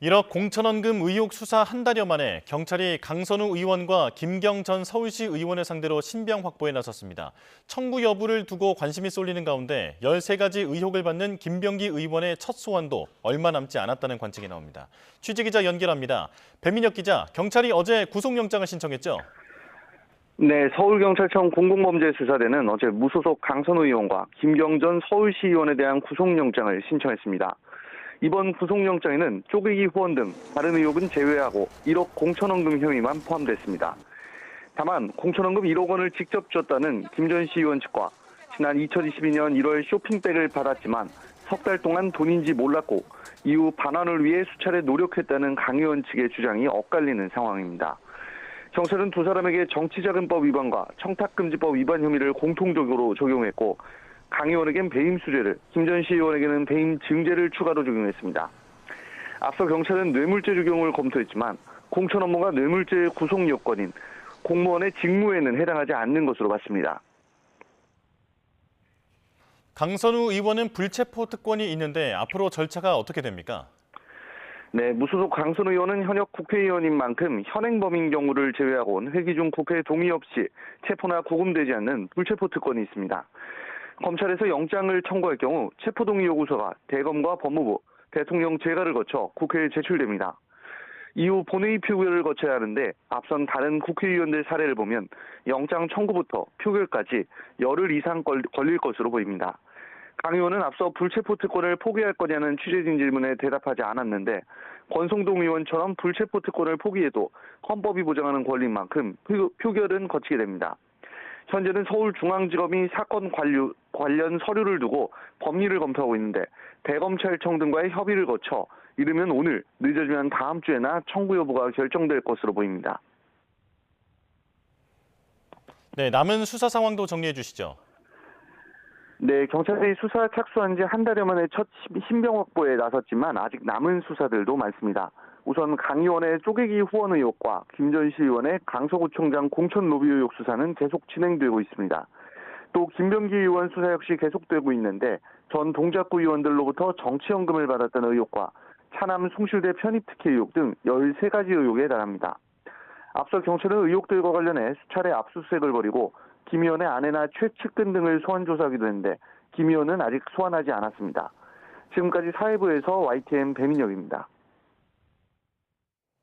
1억 공천원금 의혹 수사 한 달여 만에 경찰이 강선우 의원과 김경 전 서울시 의원을 상대로 신병 확보에 나섰습니다. 청구 여부를 두고 관심이 쏠리는 가운데 13가지 의혹을 받는 김병기 의원의 첫 소환도 얼마 남지 않았다는 관측이 나옵니다. 취재기자 연결합니다. 배민혁 기자, 경찰이 어제 구속영장을 신청했죠? 네, 서울경찰청 공공범죄수사대는 어제 무소속 강선우 의원과 김경 전 서울시 의원에 대한 구속영장을 신청했습니다. 이번 구속영장에는 쪼개기 후원 등 다른 의혹은 제외하고 1억 공천원금 혐의만 포함됐습니다. 다만 공천원금 1억 원을 직접 줬다는 김 전 시 의원 측과 지난 2022년 1월 쇼핑백을 받았지만 석 달 동안 돈인지 몰랐고 이후 반환을 위해 수차례 노력했다는 강 의원 측의 주장이 엇갈리는 상황입니다. 경찰은 두 사람에게 정치자금법 위반과 청탁금지법 위반 혐의를 공통적으로 적용했고 강 의원에겐 배임수재를, 김 전 시 의원에게는 배임 증죄를 추가로 적용했습니다. 앞서 경찰은 뇌물죄 적용을 검토했지만 공천 업무가 뇌물죄의 구속 요건인 공무원의 직무에는 해당하지 않는 것으로 봤습니다. 강선우 의원은 불체포 특권이 있는데 앞으로 절차가 어떻게 됩니까? 네, 무소속 강선우 의원은 현역 국회의원인 만큼 현행범인 경우를 제외하고는 회기 중 국회 동의 없이 체포나 구금되지 않는 불체포 특권이 있습니다. 검찰에서 영장을 청구할 경우 체포동의 요구서가 대검과 법무부, 대통령 재가를 거쳐 국회에 제출됩니다. 이후 본회의 표결을 거쳐야 하는데 앞선 다른 국회의원들 사례를 보면 영장 청구부터 표결까지 열흘 이상 걸릴 것으로 보입니다. 강 의원은 앞서 불체포 특권을 포기할 거냐는 취재진 질문에 대답하지 않았는데 권성동 의원처럼 불체포 특권을 포기해도 헌법이 보장하는 권리인 만큼 표결은 거치게 됩니다. 현재는 서울중앙지검이 사건 관련 서류를 두고 법리를 검토하고 있는데 대검찰청 등과의 협의를 거쳐 이르면 오늘, 늦어지면 다음 주에나 청구 여부가 결정될 것으로 보입니다. 네, 남은 수사 상황도 정리해 주시죠. 네, 경찰이 수사 착수한 지 한 달여 만에 첫 신병 확보에 나섰지만 아직 남은 수사들도 많습니다. 우선 강 의원의 쪼개기 후원 의혹과 김 전 시 의원의 강서구청장 공천 로비 의혹 수사는 계속 진행되고 있습니다. 또 김병기 의원 수사 역시 계속되고 있는데 전 동작구 의원들로부터 정치연금을 받았다는 의혹과 차남 숭실대 편입 특혜 의혹 등 13가지 의혹에 달합니다. 앞서 경찰은 의혹들과 관련해 수차례 압수수색을 벌이고 김 의원의 아내나 최측근 등을 소환 조사하기도 했는데 김 의원은 아직 소환하지 않았습니다. 지금까지 사회부에서 YTN 배민혁입니다.